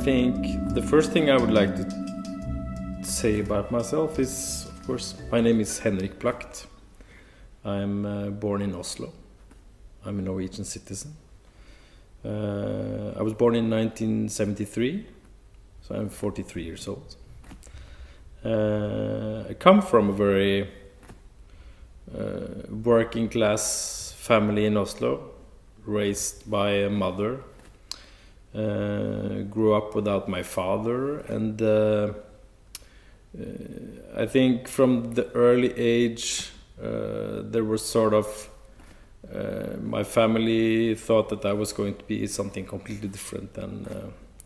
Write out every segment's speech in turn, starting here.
think the first thing I would like to say about myself is, of course, my name is Henrik Placht. I'm born in Oslo. I'm a Norwegian citizen. I was born in 1973, so I'm 43 years old. I come from a very working class family in Oslo, raised by a mother. Grew up without my father, and I think from the early age there was sort of my family thought that I was going to be something completely different than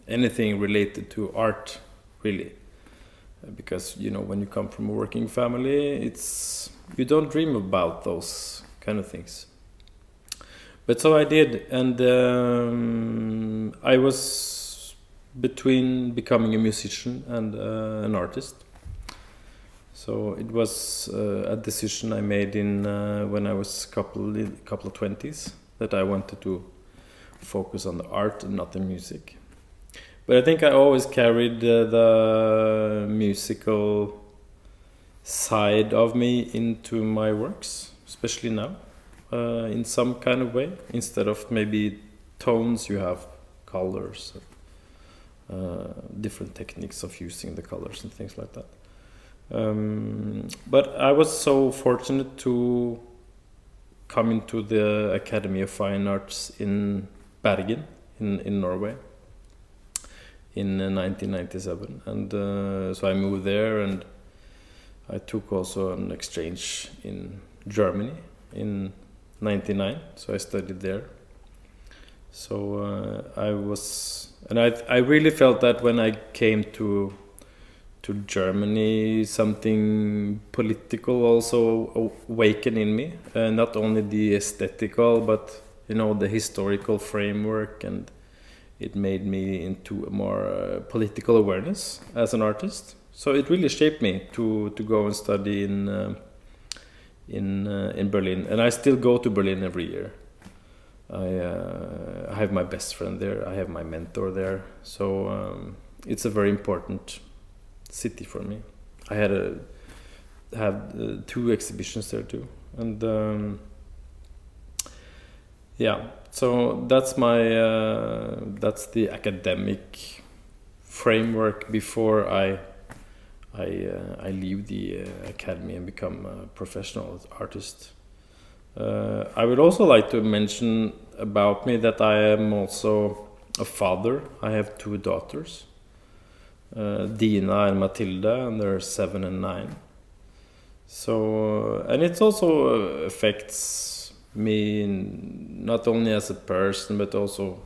anything related to art, really, because you know, when you come from a working family, you don't dream about those kind of things. But so I did, and I was between becoming a musician and an artist. So it was a decision I made in when I was couple of 20s, that I wanted to focus on the art and not the music. But I think I always carried the musical side of me into my works, especially now. In some kind of way, instead of maybe tones, you have colors, different techniques of using the colors and things like that. But I was so fortunate to come into the Academy of Fine Arts in Bergen, in Norway, in 1997, and so I moved there, and I took also an exchange in Germany in 99, so I studied there. So I really felt that when I came to Germany, something political also awakened in me, not only the aesthetical, but you know, the historical framework, and it made me into a more political awareness as an artist. So it really shaped me to go and study in Berlin, and I still go to Berlin every year. I have my best friend there. I have my mentor there. So it's a very important city for me. I had two exhibitions there too, and yeah. So that's that's the academic framework before I leave the academy and become a professional artist. I would also like to mention about me that I am also a father. I have two daughters, Dina and Matilda, and they're 7 and 9. So, and it also affects me not only as a person but also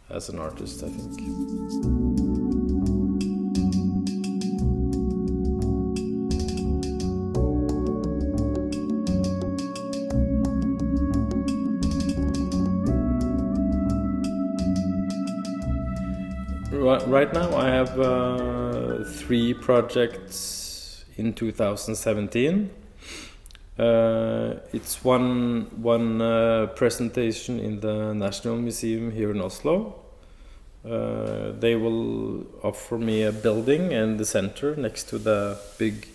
as an artist, I think. Right now I have 3 projects in 2017. It's one presentation in the National Museum here in Oslo. They will offer me a building in the center next to the big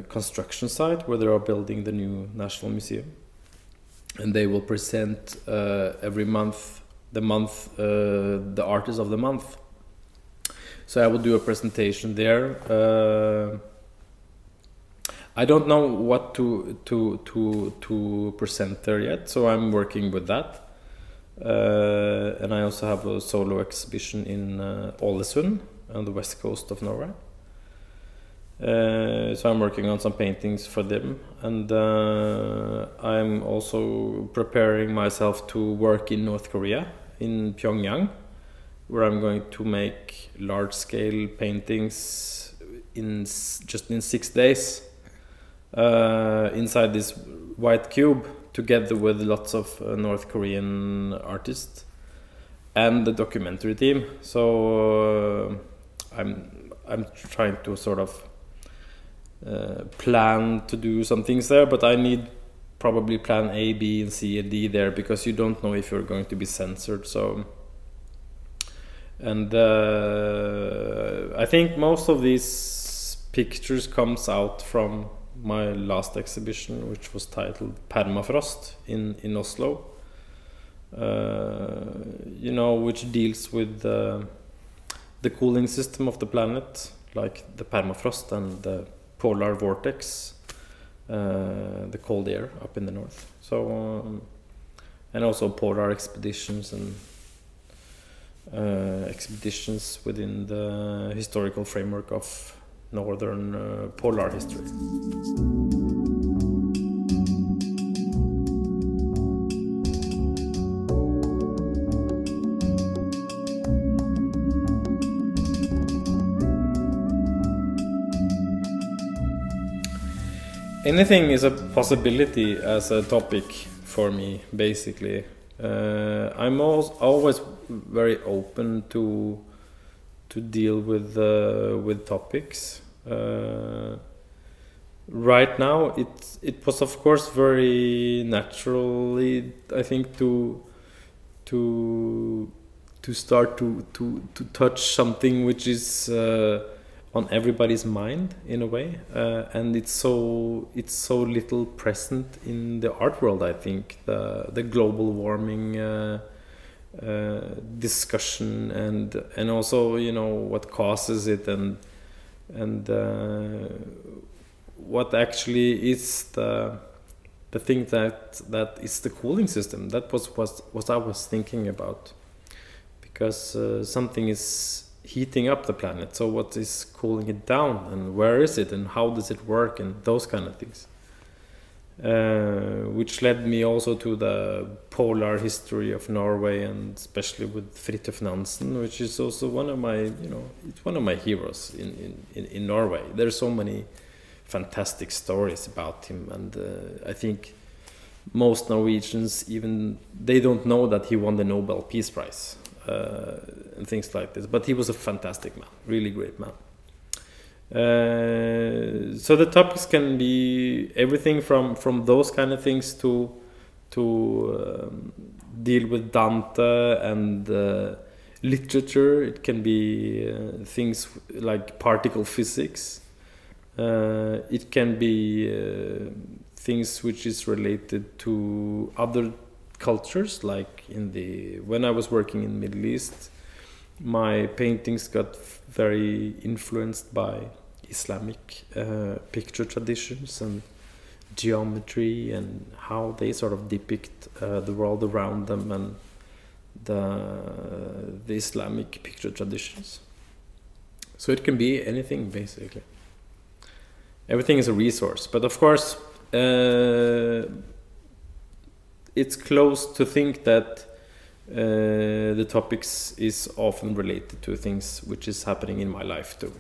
construction site where they are building the new National Museum. And they will present every month the artist of the month. So I will do a presentation there. I don't know what to present there yet, so I'm working with that. And I also have a solo exhibition in Ålesund on the west coast of Norway. So I'm working on some paintings for them, and I'm also preparing myself to work in North Korea, in Pyongyang, where I'm going to make large-scale paintings just in 6 days inside this white cube, together with lots of North Korean artists and the documentary team. So I'm trying to sort of plan to do some things there, but I need probably plan A, B, and C, and D there, because you don't know if you're going to be censored. So And I think most of these pictures comes out from my last exhibition, which was titled Permafrost in Oslo. You know, which deals with the cooling system of the planet, like the permafrost and the polar vortex, the cold air up in the north. So, and also polar expeditions and expeditions within the historical framework of northern polar history. Anything is a possibility as a topic for me, basically. I'm always very open to deal with topics. Right now, it was of course very naturally, I think, to start to touch something which is on everybody's mind in a way, and it's so little present in the art world. I think the global warming discussion and also, you know, what causes it and what actually is the thing that is the cooling system. That was what I was thinking about, because something is heating up the planet. So what is cooling it down, and where is it, and how does it work, and those kind of things. Which led me also to the polar history of Norway, and especially with Fridtjof Nansen, which is also one of my, you know, it's one of my heroes in Norway. There's so many fantastic stories about him, and I think most Norwegians, even they don't know that he won the Nobel Peace Prize. And things like this, but he was a fantastic man, really great man. So the topics can be everything from those kind of things to deal with Dante and literature. It can be things like particle physics. It can be things which is related to other cultures, like when I was working in the Middle East, my paintings got very influenced by Islamic picture traditions and geometry and how they sort of depict the world around them and the Islamic picture traditions. So it can be anything, basically. Everything is a resource, but of course it's close to think that the topics is often related to things which is happening in my life too.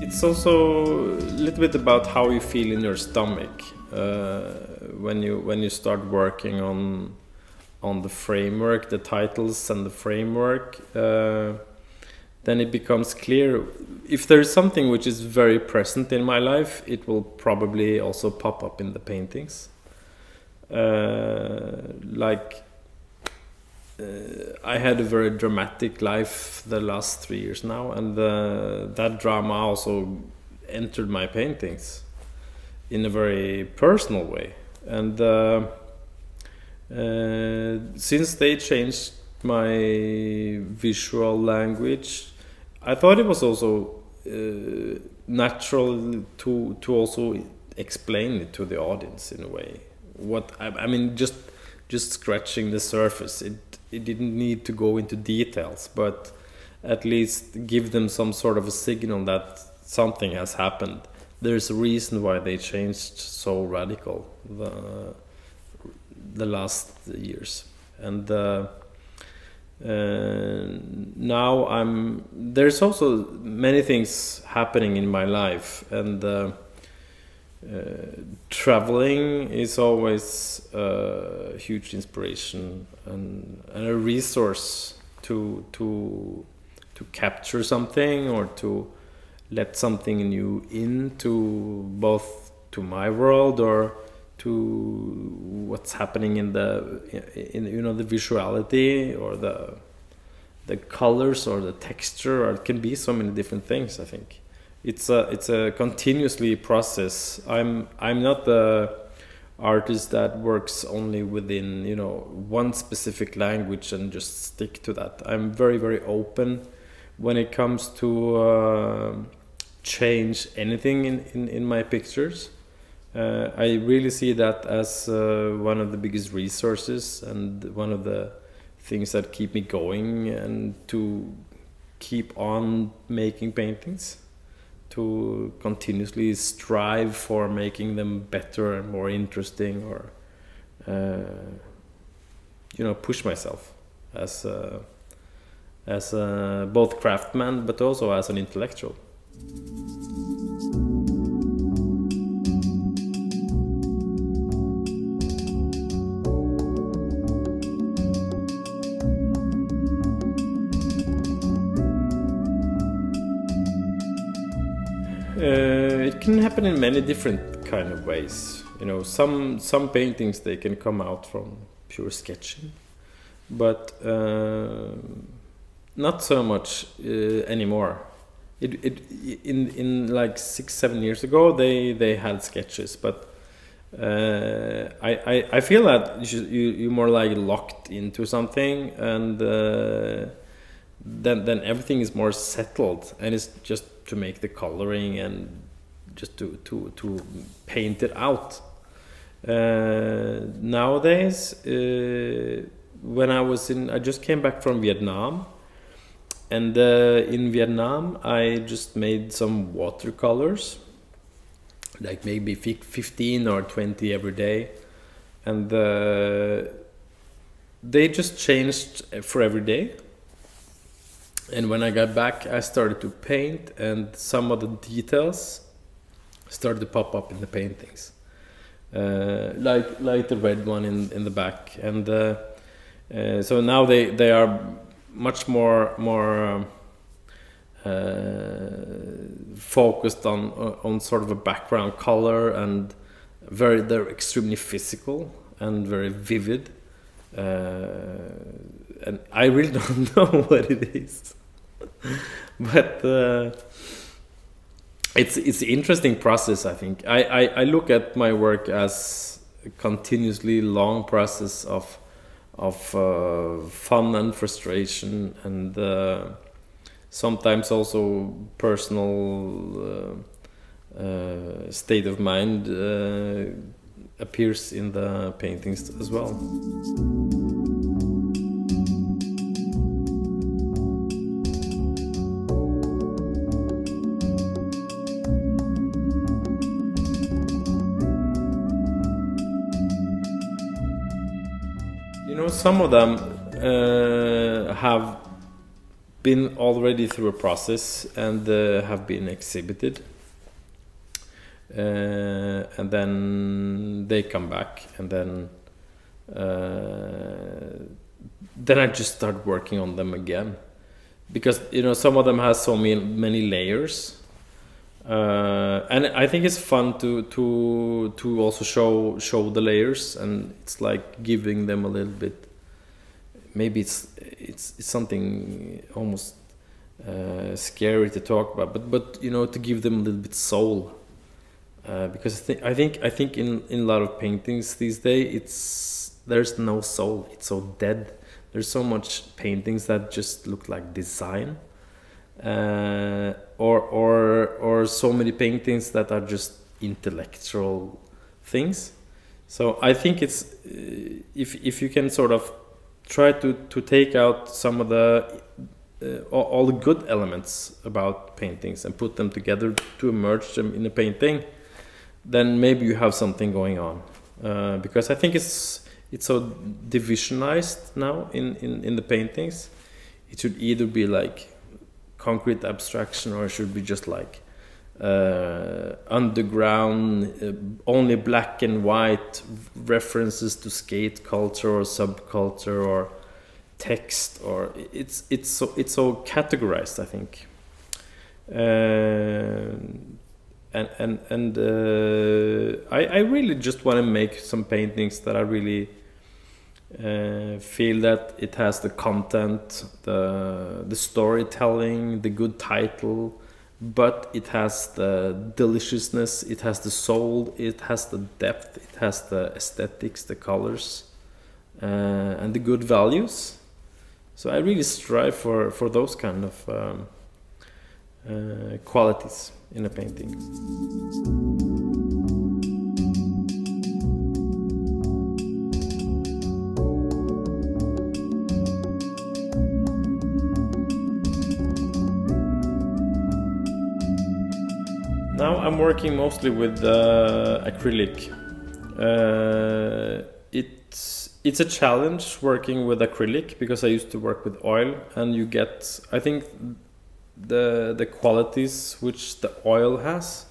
It's also a little bit about how you feel in your stomach when you start working on the framework, the titles and the framework. Then it becomes clear if there is something which is very present in my life, it will probably also pop up in the paintings. I had a very dramatic life the last 3 years now, and that drama also entered my paintings in a very personal way. And since they changed my visual language, I thought it was also natural to also explain it to the audience in a way. What I mean, just scratching the surface. It didn't need to go into details, but at least give them some sort of a signal that something has happened. There's a reason why they changed so radical the last years, and now there's also many things happening in my life, and traveling is always a huge inspiration and a resource to capture something or to let something new into both to my world or to what's happening in the the visuality or the colors or the texture, or it can be so many different things. I think it's a continuously process. I'm not the artist that works only within one specific language and just stick to that. I'm very, very open when it comes to change anything in my pictures. I really see that as one of the biggest resources and one of the things that keep me going and to keep on making paintings, to continuously strive for making them better and more interesting, or push myself as both craftsman but also as an intellectual. It can happen in many different kind of ways. Some paintings, they can come out from pure sketching, but not so much anymore. In like 6-7 years ago, they had sketches, but I feel that you're more like locked into something, and then everything is more settled, and it's just to make the coloring and just to paint it out. Nowadays, when I just came back from Vietnam, and in Vietnam I just made some watercolors, like maybe 15 or 20 every day, and they just changed for every day. And when I got back, I started to paint, and some of the details started to pop up in the paintings, like the red one in the back. And so now they are much more focused on sort of a background color, and they're extremely physical and very vivid. And I really don't know what it is, but it's an interesting process. I think I look at my work as a continuously long process of fun and frustration, and sometimes also personal state of mind appears in the paintings as well. Some of them have been already through a process and have been exhibited, and then they come back, and then I just start working on them again, because some of them has so many layers. And I think it's fun to also show the layers, and it's like giving them a little bit. Maybe it's something almost scary to talk about, but to give them a little bit soul, because I think in a lot of paintings these days there's no soul. It's so dead. There's so much paintings that just look like design. Or so many paintings that are just intellectual things. So I think it's if you can sort of try to take out some of the all the good elements about paintings and put them together to emerge them in a painting, then maybe you have something going on. Because I think it's so divisionized now in the paintings. It should either be like concrete abstraction, or it should be just like underground, only black and white references to skate culture or subculture, or text, or it's so categorized, I think. I really just want to make some paintings that I really feel that it has the content, the storytelling, the good title, but it has the deliciousness, it has the soul, it has the depth, it has the aesthetics, the colors, and the good values. So I really strive for those kind of qualities in a painting. Now I'm working mostly with acrylic. It's a challenge working with acrylic because I used to work with oil, and you get, I think, the qualities which the oil has.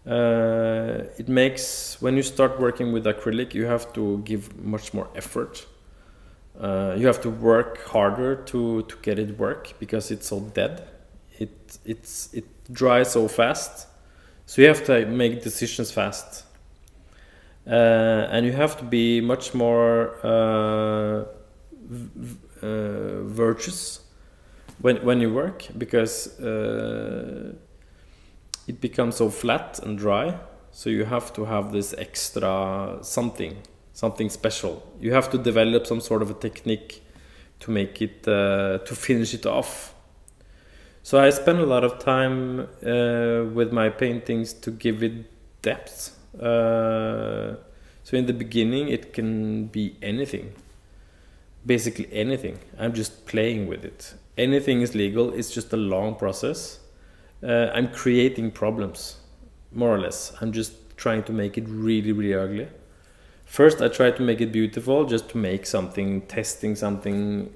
It makes, when you start working with acrylic, you have to give much more effort. You have to work harder to get it work because it's so dead. It dries so fast, so you have to make decisions fast. And you have to be much more virtuous when you work, because it becomes so flat and dry. So you have to have this extra something special. You have to develop some sort of a technique to make it to finish it off. So I spend a lot of time with my paintings to give it depth. So in the beginning it can be anything, basically anything. I'm just playing with it. Anything is legal. It's just a long process. I'm creating problems, more or less. I'm just trying to make it really, really ugly. First I try to make it beautiful, just to make something, testing something,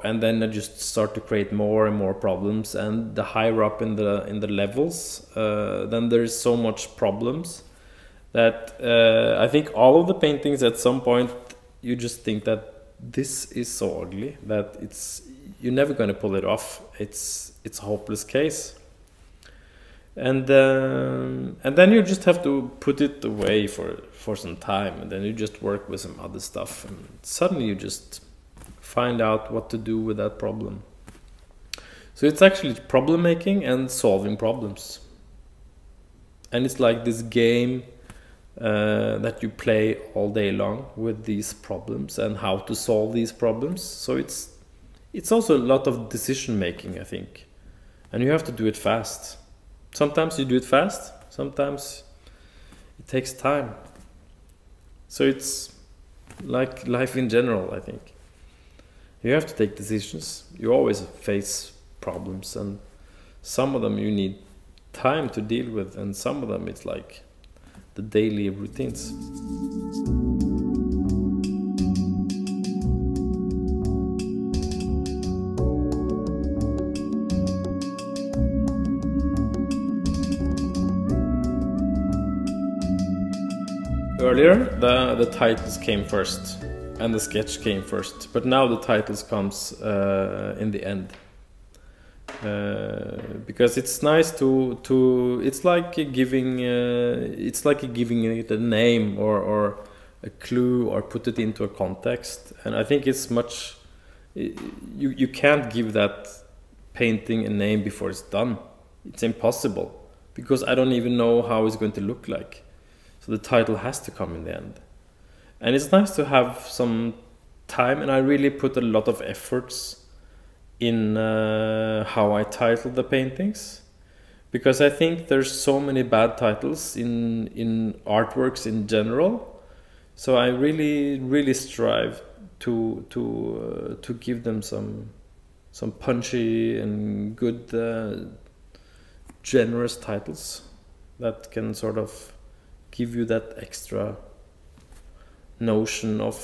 and then I just start to create more and more problems. And the higher up in the levels, then there is so much problems that I think all of the paintings at some point you just think that this is so ugly that you're never going to pull it off. It's a hopeless case. And then you just have to put it away for some time, and then you just work with some other stuff, and suddenly you just find out what to do with that problem. So it's actually problem making and solving problems. And it's like this game that you play all day long with these problems and how to solve these problems. So it's also a lot of decision making, I think. And you have to do it fast. Sometimes you do it fast, sometimes it takes time. So it's like life in general, I think. You have to take decisions. You always face problems, and some of them you need time to deal with, and some of them it's like the daily routines. Earlier, the titles came first, and the sketch came first, but now the titles comes in the end, because it's nice to it's like giving it a name or a clue, or put it into a context. And I think it's much, you can't give that painting a name before it's done. It's impossible, because I don't even know how it's going to look like. So the title has to come in the end. And it's nice to have some time, and I really put a lot of efforts in how I title the paintings, because I think there's so many bad titles in artworks in general. So I really strive to give them some punchy and good generous titles that can sort of give you that extra notion of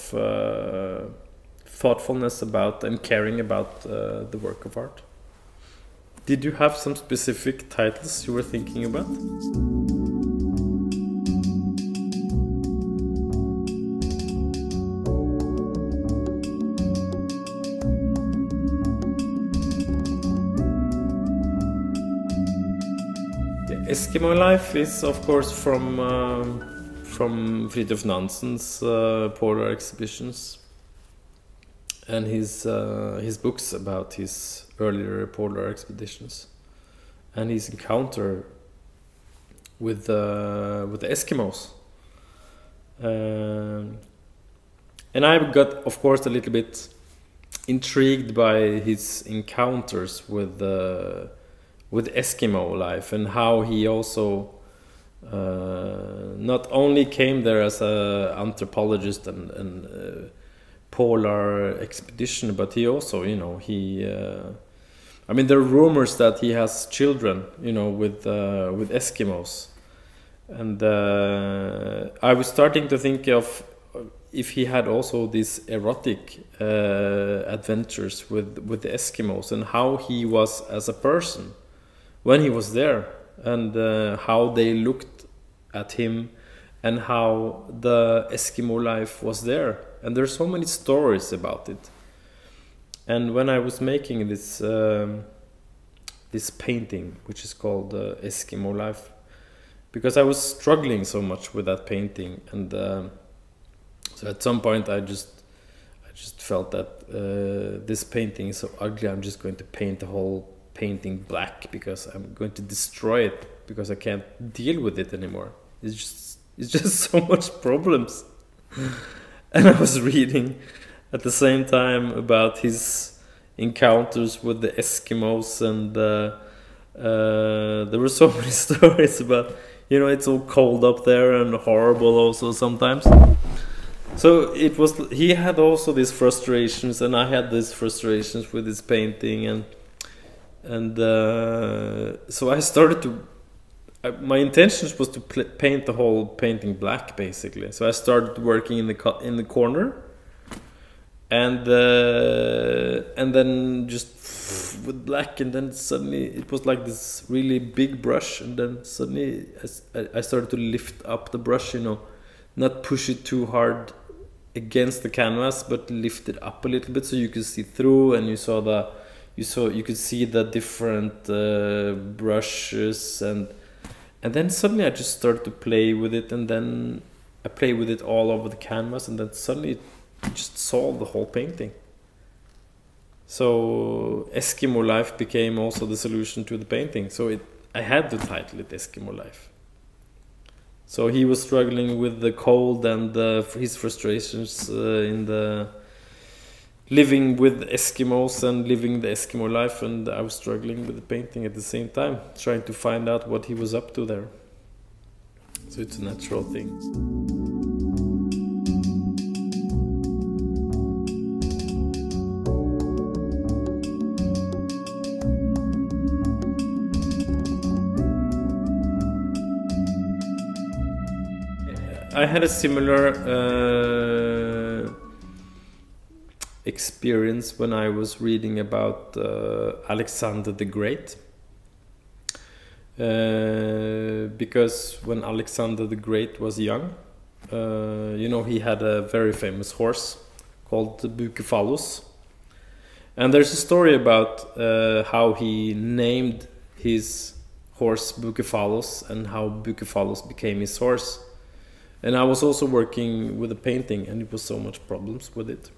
thoughtfulness about and caring about the work of art. Did you have some specific titles you were thinking about? Eskimo Life is, of course, from Fridtjof Nansen's polar expeditions and his books about his earlier polar expeditions and his encounter with the Eskimos. And I got, of course, a little bit intrigued by his encounters with Eskimo life and how he also not only came there as an anthropologist and polar expedition, but he also, you know, I mean, there are rumors that he has children, you know, with Eskimos, and I was starting to think of if he had also these erotic adventures with the Eskimos and how he was as a person when he was there, and how they looked at him and how the Eskimo life was there. And there's so many stories about it. And when I was making this this painting, which is called Eskimo Life, because I was struggling so much with that painting, and so at some point I just felt that this painting is so ugly, I'm just going to paint the whole painting black because I'm going to destroy it because I can't deal with it anymore. It's just so much problems. And I was reading at the same time about his encounters with the Eskimos, and there were so many stories about, you know, it's all cold up there and horrible also sometimes. So it was, he had also these frustrations, and I had these frustrations with his painting, and so I started to, my intentions was to paint the whole painting black, basically. So I started working in the corner, and then just with black, and then suddenly it was like this really big brush, and then suddenly I started to lift up the brush, you know, not push it too hard against the canvas, but lift it up a little bit so you could see through, and you could see the different brushes, and then suddenly I just started to play with it, and then I played with it all over the canvas, and then suddenly it just solved the whole painting. So Eskimo Life became also the solution to the painting. So I had to title it Eskimo Life. So he was struggling with the cold and his frustrations in the living with Eskimos and living the Eskimo life, and I was struggling with the painting at the same time, trying to find out what he was up to there. So it's a natural thing. I had a similar experience when I was reading about Alexander the Great, because when Alexander the Great was young, you know, he had a very famous horse called Bucephalus, and there's a story about how he named his horse Bucephalus and how Bucephalus became his horse. And I was also working with a painting, and it was so much problems with it.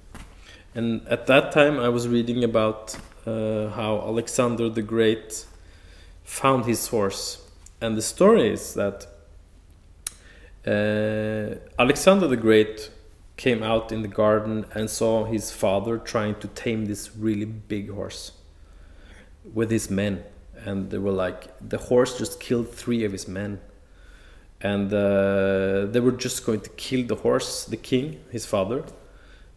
And at that time I was reading about how Alexander the Great found his horse. And the story is that Alexander the Great came out in the garden and saw his father trying to tame this really big horse with his men. And they were like, the horse just killed 3 of his men. And they were just going to kill the horse, the king, his father,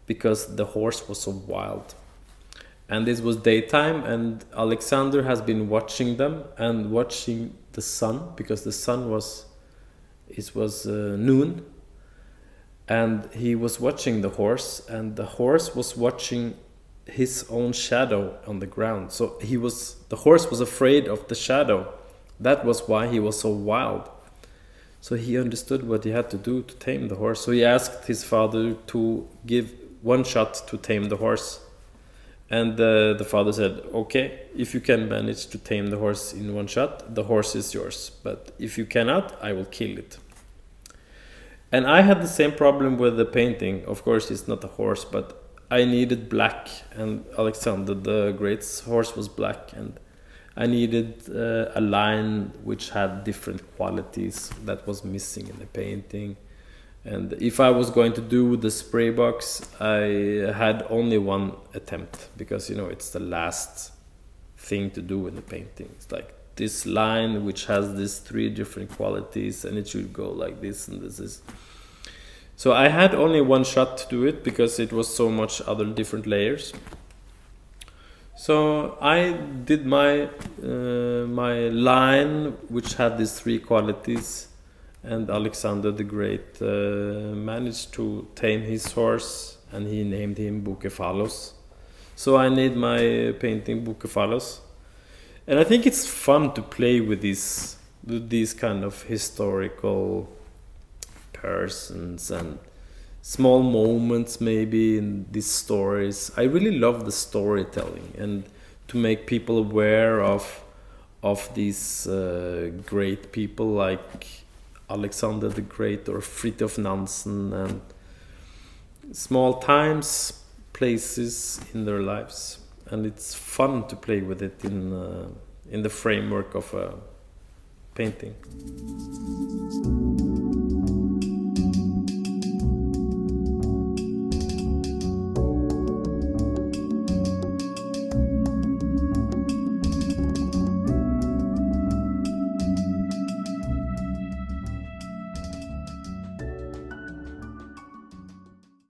because the horse was so wild. And this was daytime, and Alexander has been watching them and watching the sun, because the sun was noon, and he was watching the horse, and the horse was watching his own shadow on the ground. So the horse was afraid of the shadow. That was why he was so wild. So he understood what he had to do to tame the horse. So he asked his father to give 1 shot to tame the horse. And the father said, okay, if you can manage to tame the horse in one shot, the horse is yours. But if you cannot, I will kill it. And I had the same problem with the painting. Of course, it's not a horse, but I needed black. And Alexander the Great's horse was black. And I needed a line which had different qualities that was missing in the painting. And if I was going to do the spray box, I had only one attempt, because, you know, it's the last thing to do in the painting. It's like this line which has these 3 different qualities, and it should go like this and this. So I had only one shot to do it, because it was so much other different layers. So I did my my line which had these 3 qualities. And Alexander the Great managed to tame his horse, and he named him Bucephalus. So I made my painting Bucephalus. And I think it's fun to play with these kind of historical persons and small moments maybe in these stories. I really love the storytelling, and to make people aware of these great people like Alexander the Great or Fridtjof Nansen, and small times, places in their lives, and it's fun to play with it in the framework of a painting.